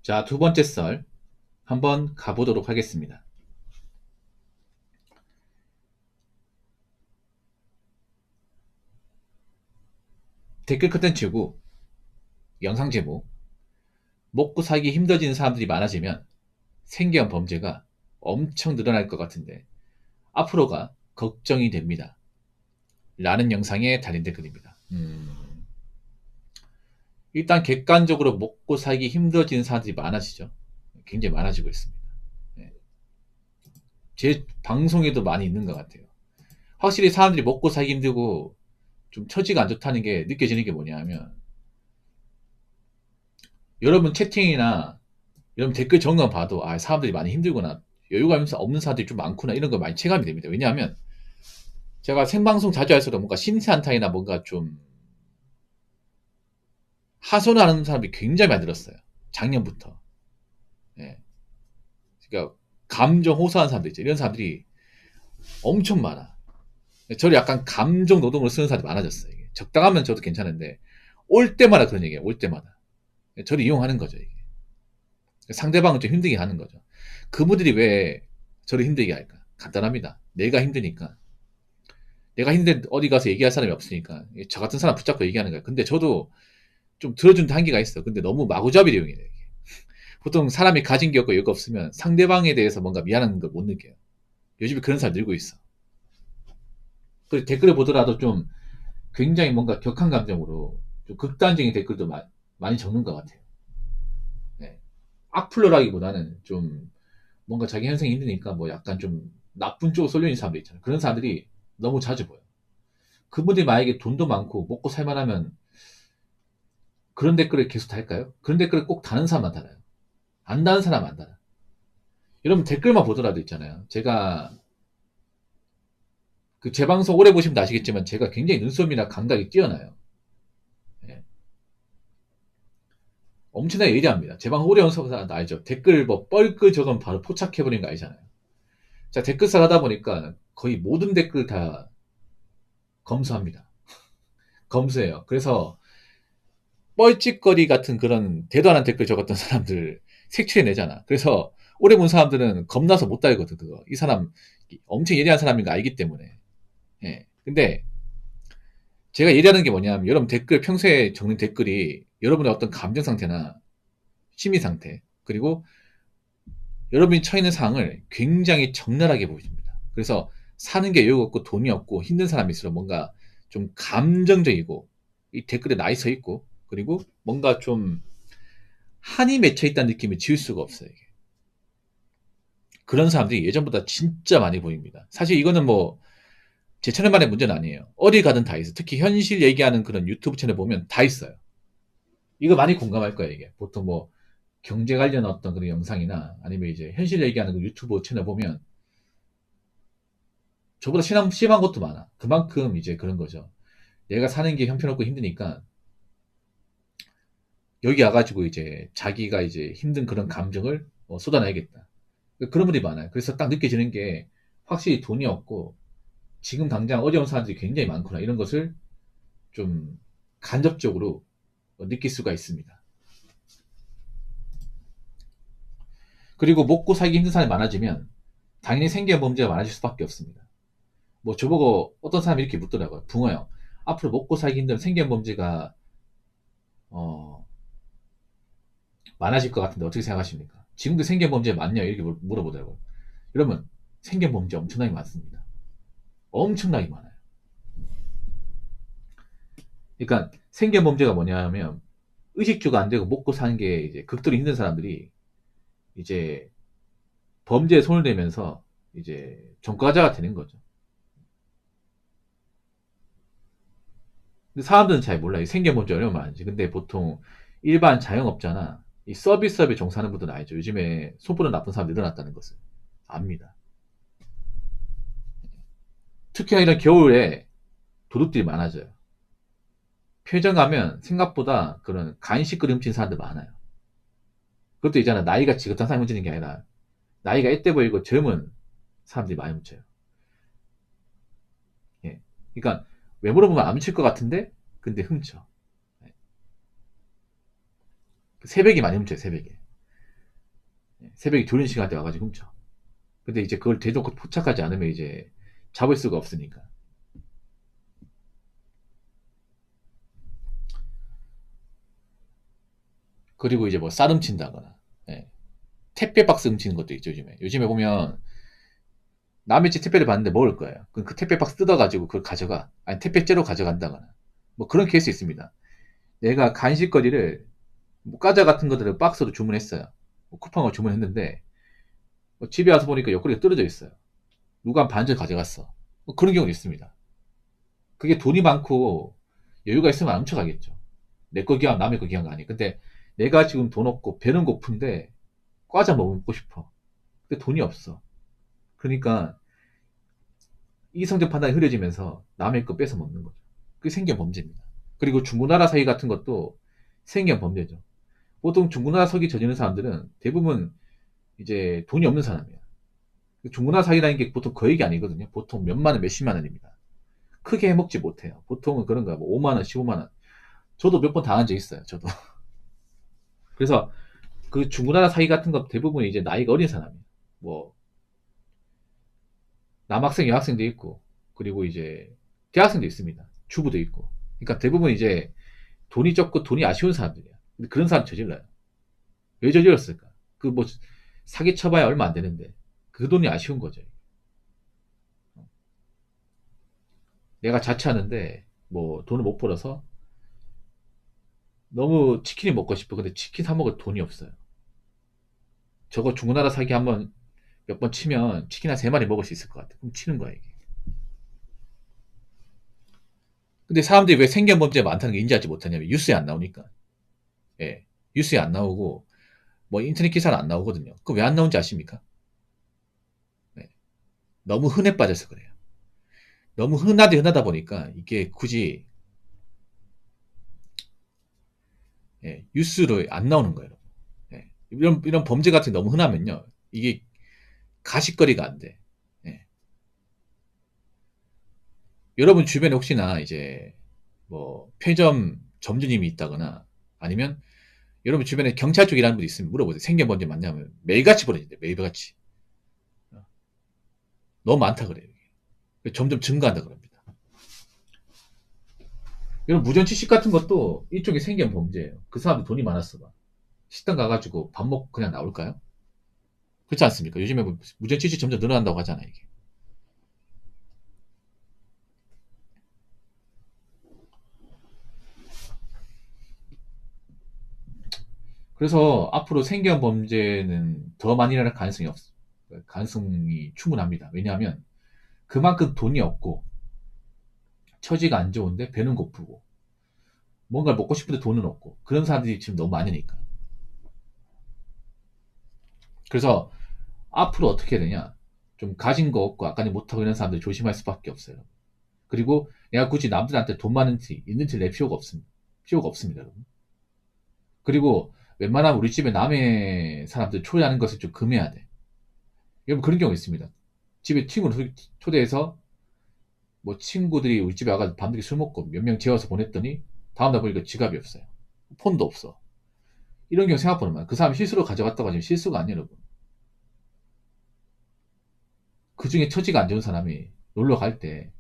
자, 두 번째 썰 한번 가보도록 하겠습니다. 댓글 컨텐츠고 영상 제목 먹고 살기 힘들어지는 사람들이 많아지면 생계형 범죄가 엄청 늘어날 것 같은데 앞으로가 걱정이 됩니다. 라는 영상에 달린 댓글입니다. 일단 객관적으로 먹고 살기 힘들어지는 사람들이 많아지죠. 굉장히 많아지고 있습니다. 네. 제 방송에도 많이 있는 것 같아요. 확실히 사람들이 먹고 살기 힘들고 좀 처지가 안 좋다는 게 느껴지는 게 뭐냐면 여러분 채팅이나 여러분 댓글 정리만 봐도 아 사람들이 많이 힘들구나, 여유가 없는 사람들이 좀 많구나, 이런 거 많이 체감이 됩니다. 왜냐하면 제가 생방송 자주 할수록 뭔가 신세 한탄이나 뭔가 좀 하소연하는 사람이 굉장히 많이 늘었어요. 작년부터. 예. 그러니까 감정 호소하는 사람들 있죠. 이런 사람들이 엄청 많아. 저를 약간 감정 노동으로 쓰는 사람이 많아졌어요. 이게. 적당하면 저도 괜찮은데 올 때마다 그런 얘기예요. 올 때마다. 저를 이용하는 거죠. 이게. 상대방은 좀 힘들게 하는 거죠. 그분들이 왜 저를 힘들게 할까? 간단합니다. 내가 힘드니까. 내가 힘든데 어디 가서 얘기할 사람이 없으니까 저 같은 사람 붙잡고 얘기하는 거야. 근데 저도 좀 들어주는 한계가 있어. 근데 너무 마구잡이로 이용해요. 이게. 보통 사람이 가진 게 없고 여유가 없으면 상대방에 대해서 뭔가 미안한 걸 못 느껴요. 요즘에 그런 사람 늘고 있어. 그 댓글을 보더라도 좀 굉장히 뭔가 격한 감정으로 좀 극단적인 댓글도 많이 적는 것 같아요. 네. 악플러라기보다는 좀 뭔가 자기 현생이 힘드니까 뭐 약간 좀 나쁜 쪽으로 쏠려 있는 사람들 있잖아요. 그런 사람들이 너무 자주 보여요. 그분들이 만약에 돈도 많고 먹고 살만하면 그런 댓글을 계속 달까요? 그런 댓글을 꼭 다는 사람만 달아요. 안 다는 사람 안 달아. 여러분 댓글만 보더라도 있잖아요. 제가 그 제 방송 오래 보시면 아시겠지만 제가 굉장히 눈썹이나 감각이 뛰어나요. 예. 엄청나게 예리합니다. 제 방송 오래 온 사람 알죠? 댓글 뭐 뻘끄 적으면 바로 포착해버리는 거 아니잖아요. 자, 댓글사 하다 보니까 거의 모든 댓글 다 검수합니다. 검수해요. 그래서 뻘짓거리 같은 그런 대단한 댓글 적었던 사람들 색출해내잖아. 그래서 오래 본 사람들은 겁나서 못 달거든, 그거. 이 사람 엄청 예리한 사람인 거 알기 때문에. 예. 근데 제가 예리하는 게 뭐냐면 여러분 댓글 평소에 적는 댓글이 여러분의 어떤 감정 상태나 심리 상태 그리고 여러분이 처해 있는 상황을 굉장히 적나라하게 보여줍니다. 그래서 사는 게 여유가 없고 돈이 없고 힘든 사람일수록 뭔가 좀 감정적이고 이 댓글에 나이 서 있고 그리고 뭔가 좀 한이 맺혀 있다는 느낌을 지울 수가 없어요. 이게. 그런 사람들이 예전보다 진짜 많이 보입니다. 사실 이거는 뭐 제 채널만의 문제는 아니에요. 어디 가든 다 있어요. 특히 현실 얘기하는 그런 유튜브 채널 보면 다 있어요. 이거 많이 공감할 거예요, 이게. 보통 뭐 경제 관련 어떤 그런 영상이나 아니면 이제 현실 얘기하는 그 유튜브 채널 보면 저보다 심한 것도 많아. 그만큼 이제 그런 거죠. 내가 사는 게 형편없고 힘드니까 여기 와가지고 이제 자기가 이제 힘든 그런 감정을 쏟아내야겠다. 그런 분들이 많아요. 그래서 딱 느껴지는 게 확실히 돈이 없고 지금 당장 어려운 사람들이 굉장히 많구나. 이런 것을 좀 간접적으로 느낄 수가 있습니다. 그리고 먹고 살기 힘든 사람이 많아지면 당연히 생계형 범죄가 많아질 수밖에 없습니다. 뭐 저보고 어떤 사람이 이렇게 묻더라고요. 붕어 형, 앞으로 먹고 살기 힘든 생계형 범죄가 어, 많아질 것 같은데 어떻게 생각하십니까? 지금도 생계형 범죄 많냐 이렇게 물어보더라고요. 여러분 생계형 범죄 엄청나게 많습니다. 엄청나게 많아요. 그러니까 생계형 범죄가 뭐냐면 의식주가 안 되고 먹고 사는 게 이제 극도로 힘든 사람들이 이제 범죄에 손을 대면서 이제 전과자가 되는 거죠. 근데 사람들은 잘 몰라요. 생계형 범죄 얼마나 많은지. 근데 보통 일반 자영업자나 이 서비스업에 종사하는 분들은 알죠. 요즘에 손보다 나쁜 사람이 늘어났다는 것을 압니다. 특히나 이런 겨울에 도둑들이 많아져요. 편의점 가면 생각보다 그런 간식거리 훔친 사람들 많아요. 그것도 있잖아. 나이가 지긋한 사람이 훔치는 게 아니라 나이가 앳돼 보이고 젊은 사람들이 많이 훔쳐요. 예. 그러니까 외모로 보면 안 훔칠 것 같은데 근데 훔쳐. 예. 새벽에 많이 훔쳐요. 새벽에. 새벽에 졸린 시간대 와가지고 훔쳐. 근데 이제 그걸 대놓고 포착하지 않으면 이제 잡을 수가 없으니까. 그리고 이제 뭐 쌀 훔친다거나, 예. 택배 박스 훔치는 것도 있죠, 요즘에. 요즘에 보면 남의 집 택배를 받는데 먹을 거예요. 그럼 그 택배 박스 뜯어가지고 그걸 가져가. 아니, 택배째로 가져간다거나. 뭐 그런 케이스 있습니다. 내가 간식거리를, 뭐 과자 같은 것들을 박스로 주문했어요. 뭐 쿠팡으로 주문했는데, 뭐 집에 와서 보니까 옆구리가 떨어져 있어요. 누가 반절 가져갔어. 뭐 그런 경우는 있습니다. 그게 돈이 많고 여유가 있으면 안 훔쳐가겠죠. 내 거 기한 남의 거 기한 거 아니. 근데 내가 지금 돈 없고 배는 고픈데 과자 먹고 싶어. 근데 돈이 없어. 그러니까 이성적 판단이 흐려지면서 남의 거 뺏어 먹는 거죠. 그게 생계형 범죄입니다. 그리고 중고나라 사기 같은 것도 생계형 범죄죠. 보통 중고나라 사기 저지르는 사람들은 대부분 이제 돈이 없는 사람이에요. 중고나라 사기라는 게 보통 거액이 아니거든요. 보통 몇만 원, 몇십만 원입니다. 크게 해먹지 못해요. 보통은 그런가, 뭐 5만 원, 15만 원. 저도 몇 번 당한 적 있어요. 저도. 그래서 그 중고나라 사기 같은 거 대부분 이제 나이가 어린 사람이에요. 뭐 남학생, 여학생도 있고, 그리고 이제 대학생도 있습니다. 주부도 있고. 그러니까 대부분 이제 돈이 적고 돈이 아쉬운 사람들이야. 근데 그런 사람 저질러요. 왜 저질렀을까? 그 뭐 사기 쳐봐야 얼마 안 되는데 그 돈이 아쉬운 거죠. 내가 자취하는데 뭐 돈을 못 벌어서 너무 치킨이 먹고 싶어. 근데 치킨 사 먹을 돈이 없어요. 저거 중고나라 사기 한번 몇 번 치면 치킨 한 3마리 먹을 수 있을 것 같아. 그럼 치는 거야, 이게. 근데 사람들이 왜 생계범죄가 많다는 게 인지하지 못하냐면 뉴스에 안 나오니까. 예. 뉴스에 안 나오고 뭐 인터넷 기사는 안 나오거든요. 그 왜 안 나오는지 아십니까? 네. 너무 흔해 빠져서 그래요. 너무 흔하다 보니까 이게 굳이 뉴스로 안 나오는 거예요. 예. 이런 범죄 같은 게 너무 흔하면요. 이게 가십거리가 안 돼. 예. 여러분 주변에 혹시나 이제 뭐 편의점 점주님이 있다거나 아니면 여러분 주변에 경찰 쪽 일하는 분이 있으면 물어보세요. 생계범죄 맞냐면 매일같이 벌어진대. 매일같이. 너무 많다 그래요. 점점 증가한다 그럽니다. 이런 무전취식 같은 것도 이쪽에 생계형 범죄예요. 그 사람이 돈이 많았어 봐. 식당 가가지고 밥 먹고 그냥 나올까요? 그렇지 않습니까? 요즘에 뭐 무전취식 점점 늘어난다고 하잖아요, 이게. 그래서 앞으로 생계형 범죄는 더 많이 일어날 가능성이 충분합니다. 왜냐하면 그만큼 돈이 없고 처지가 안 좋은데 배는 고프고 뭔가를 먹고 싶은데 돈은 없고 그런 사람들이 지금 너무 많으니까. 그래서 앞으로 어떻게 해야 되냐? 좀 가진 거 없고 아까 못하고 이런 사람들 조심할 수밖에 없어요. 그리고 내가 굳이 남들한테 돈 많은 티, 있는 티를 낼 필요가 없습니다. 필요가 없습니다, 여러분. 그리고 웬만하면 우리 집에 남의 사람들 초대하는 것을 좀 금해야 돼. 여러분 그런 경우 있습니다. 집에 친구를 초대해서 뭐 친구들이 우리 집에 와가지고 밤늦게 술 먹고 몇 명 재워서 보냈더니 다음날 보니까 지갑이 없어요. 폰도 없어. 이런 경우 생각보다 많아요. 그 사람이 실수로 가져갔다고 하지만 실수가 아니에요, 여러분. 그 중에 처지가 안 좋은 사람이 놀러 갈 때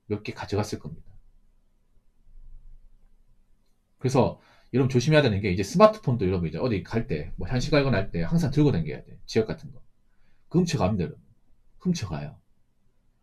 몇 개 가져갔을 겁니다. 그래서 여러분 조심해야 되는 게 이제 스마트폰도 여러분 이제 어디 갈 때, 뭐 한시 갈거나 할 때 항상 들고 다녀야 돼. 지역 같은 거. 그 훔쳐갑니다, 여러분. 훔쳐가요.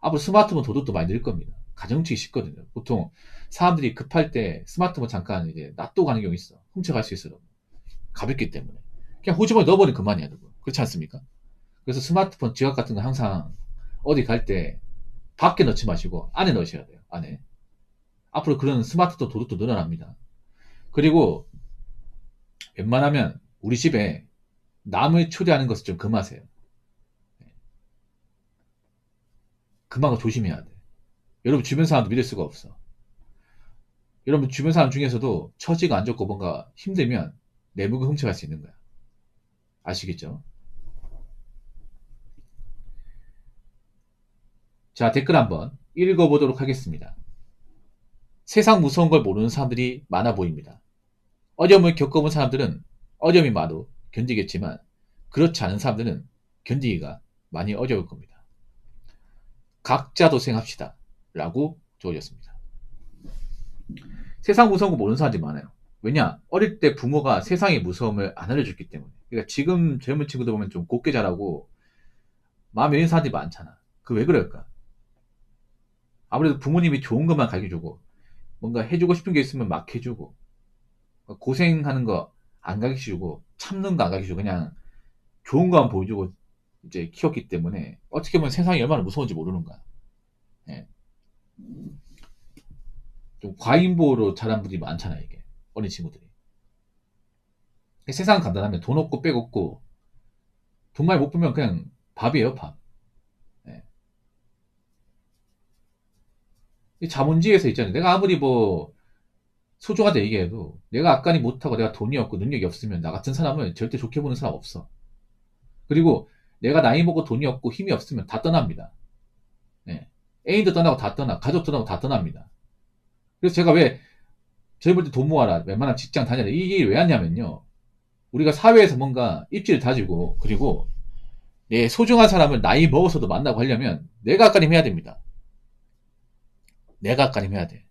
앞으로 스마트폰 도둑도 많이 늘 겁니다. 가정 훔치기 쉽거든요. 보통 사람들이 급할 때 스마트폰 잠깐 이제 놔두고 가는 경우 있어. 훔쳐갈 수 있어요. 가볍기 때문에. 그냥 호주머니 넣어버리면 그만이야, 여러분. 그렇지 않습니까? 그래서 스마트폰 지갑 같은 거 항상 어디 갈 때 밖에 넣지 마시고 안에 넣으셔야 돼요. 안에. 앞으로 그런 스마트폰 도둑도 늘어납니다. 그리고 웬만하면 우리 집에 남을 초대하는 것을 좀 금하세요. 금하고 조심해야 돼. 여러분 주변 사람도 믿을 수가 없어. 여러분 주변 사람 중에서도 처지가 안 좋고 뭔가 힘들면 내 물건 훔쳐갈 수 있는 거야. 아시겠죠? 자, 댓글 한번 읽어보도록 하겠습니다. 세상 무서운 걸 모르는 사람들이 많아 보입니다. 어려움을 겪어본 사람들은 어려움이 많아도 견디겠지만 그렇지 않은 사람들은 견디기가 많이 어려울 겁니다. 각자 도생합시다 라고 주어졌습니다. 세상 무서운 거 모르는 사람들이 많아요. 왜냐? 어릴 때 부모가 세상의 무서움을 안 알려줬기 때문에. 그러니까 지금 젊은 친구들 보면 좀 곱게 자라고 마음 열린 사람들이 많잖아. 그 왜 그럴까? 아무래도 부모님이 좋은 것만 가르쳐주고 뭔가 해주고 싶은 게 있으면 막 해주고 고생하는 거 안 가르쳐주고 참는 거 안 가르쳐주고 그냥 좋은 거만 보여주고 이제 키웠기 때문에 어떻게 보면 세상이 얼마나 무서운지 모르는 거야. 예. 좀 과잉보호로 자란 분들이 많잖아 이게 어린 친구들이. 세상 간단하면 돈 없고 빽 없고 돈 많이 못 벌면 그냥 밥이에요 밥. 예. 이 자본주의에서 있잖아요. 내가 아무리 뭐 소중하다 얘기해도 내가 아까니 못하고 내가 돈이 없고 능력이 없으면 나 같은 사람을 절대 좋게 보는 사람 없어. 그리고 내가 나이 먹고 돈이 없고 힘이 없으면 다 떠납니다. 예. 애인도 떠나고 다 떠나, 가족 떠나고 다 떠납니다. 그래서 제가 왜 젊을 때 돈 모아라, 웬만하면 직장 다녀라 이 얘기를 왜 하냐면요. 우리가 사회에서 뭔가 입지를 다지고 그리고 내 소중한 사람을 나이 먹어서도 만나고 하려면 내가 아까님 해야 됩니다. 내가 아까님 해야 돼.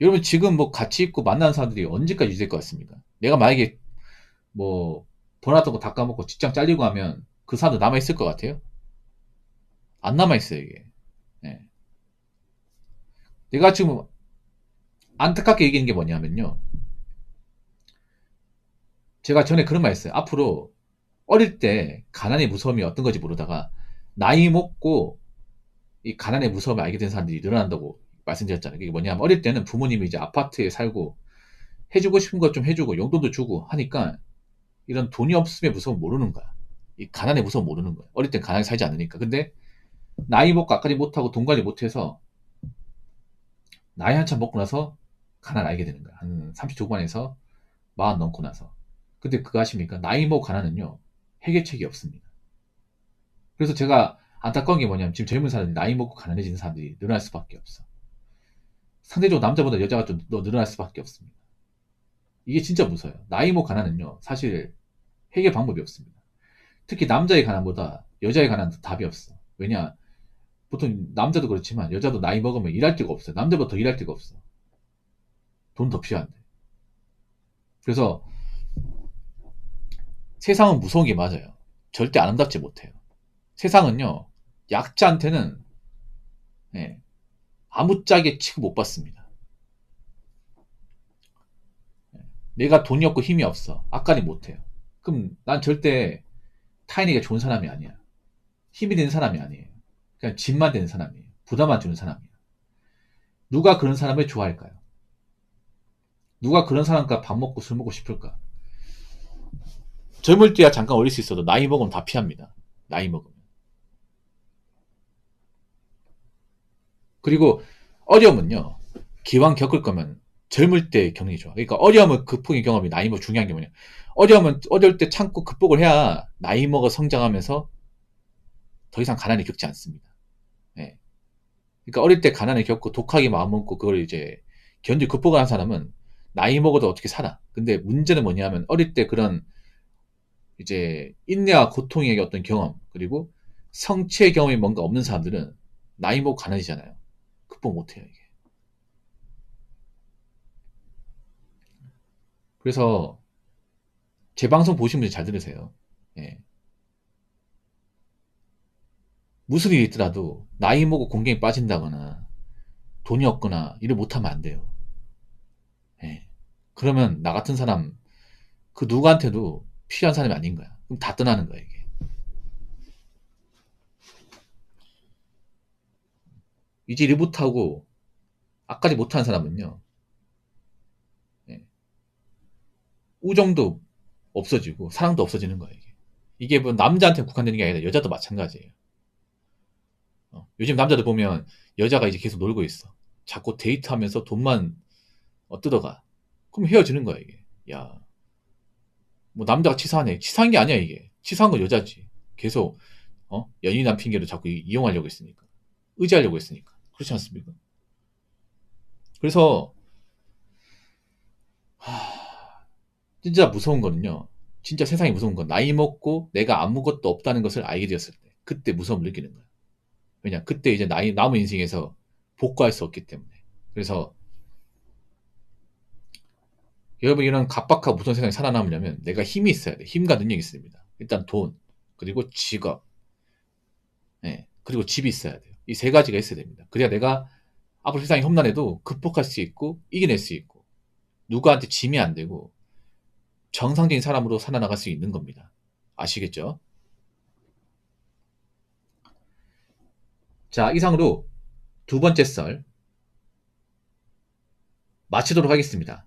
여러분 지금 뭐 같이 있고 만나는 사람들이 언제까지 유지될 것 같습니까? 내가 만약에 뭐 벌었던 거 다 까먹고 직장 잘리고 하면 그 사람도 남아있을 것 같아요? 안 남아있어요 이게. 예. 내가 지금 안타깝게 얘기하는 게 뭐냐면요. 제가 전에 그런 말 했어요. 앞으로 어릴 때 가난의 무서움이 어떤 건지 모르다가 나이 먹고 이 가난의 무서움을 알게 된 사람들이 늘어난다고 말씀드렸잖아요. 그게 뭐냐면 어릴 때는 부모님이 이제 아파트에 살고 해주고 싶은 것 좀 해주고 용돈도 주고 하니까 이런 돈이 없음의 무서움 모르는 거야. 이 가난의 무서움 모르는 거야. 어릴 땐 가난하게 살지 않으니까. 근데 나이 먹고 아까리 못하고 돈 관리 못해서 나이 한참 먹고 나서 가난 알게 되는 거야. 한 30 초반에서 40 넘고 나서. 근데 그거 아십니까? 나이 먹고 가난은요. 해결책이 없습니다. 그래서 제가 안타까운 게 뭐냐면 지금 젊은 사람들이 나이 먹고 가난해지는 사람들이 늘어날 수밖에 없어. 상대적으로 남자보다 여자가 좀 더 늘어날 수밖에 없습니다. 이게 진짜 무서워요. 나이 먹고 가난은요. 사실 해결 방법이 없습니다. 특히 남자의 가난보다 여자의 가난은 답이 없어. 왜냐? 보통 남자도 그렇지만 여자도 나이 먹으면 일할 데가 없어요. 남자보다 더 일할 데가 없어. 돈 더 필요한데. 그래서 세상은 무서운 게 맞아요. 절대 아름답지 못해요. 세상은요. 약자한테는 예, 아무짝에 취급 못 받습니다. 내가 돈이 없고 힘이 없어. 아까리 못해요. 그럼 난 절대 타인에게 좋은 사람이 아니야. 힘이 되는 사람이 아니에요. 그냥 짐만 되는 사람이에요. 부담만 주는 사람이에요. 누가 그런 사람을 좋아할까요? 누가 그런 사람과 밥 먹고 술 먹고 싶을까? 젊을 때야 잠깐 어릴 수 있어도 나이 먹으면 다 피합니다. 나이 먹으면. 그리고 어려움은요. 기왕 겪을 거면 젊을 때 겪는 게 좋아. 그러니까 어려움을 극복의 경험이 나이 먹어 중요한 게 뭐냐. 어려움은 어릴 때 참고 극복을 해야 나이 먹어 성장하면서 더 이상 가난을 겪지 않습니다. 예. 그러니까 어릴 때 가난을 겪고 독하게 마음먹고 그걸 이제 견디고 극복을 한 사람은 나이 먹어도 어떻게 살아. 근데 문제는 뭐냐면 어릴 때 그런 이제 인내와 고통의 어떤 경험 그리고 성취의 경험이 뭔가 없는 사람들은 나이 먹고 가난해지잖아요. 극복 못해요 이게. 그래서 제 방송 보신 분들 잘 들으세요. 예. 무슨 일이 있더라도 나이 먹고 공경에 빠진다거나 돈이 없거나 일을 못하면 안 돼요. 예. 그러면 나 같은 사람 그 누구한테도 필요한 사람이 아닌 거야. 그럼 다 떠나는 거야 이게. 이제 일 못하고 앞까지 못하는 사람은요. 예. 우정도 없어지고 사랑도 없어지는 거야 이게. 이게 뭐 남자한테 국한되는 게 아니라 여자도 마찬가지예요. 요즘 남자들 보면 여자가 이제 계속 놀고 있어. 자꾸 데이트하면서 돈만 뜯어가. 그럼 헤어지는 거야 이게. 야, 뭐 남자가 치사하네. 치사한 게 아니야 이게. 치사한 건 여자지. 계속 연인남 핑계로 자꾸 이용하려고 했으니까. 의지하려고 했으니까. 그렇지 않습니까? 그래서 진짜 무서운 거는요. 진짜 세상이 무서운 건 나이 먹고 내가 아무것도 없다는 것을 알게 되었을 때 그때 무서움을 느끼는 거야. 왜냐 그때 이제 남은 인생에서 복구할 수 없기 때문에. 그래서 여러분 이런 각박하고 무서운 세상에 살아남으려면 내가 힘이 있어야 돼. 힘과 능력이 있습니다. 일단 돈, 그리고 직업, 그리고 집이 있어야 돼요. 이 세 가지가 있어야 됩니다. 그래야 내가 앞으로 세상이 험난해도 극복할 수 있고 이겨낼 수 있고 누구한테 짐이 안 되고 정상적인 사람으로 살아나갈 수 있는 겁니다. 아시겠죠? 자, 이상으로 두 번째 썰 마치도록 하겠습니다.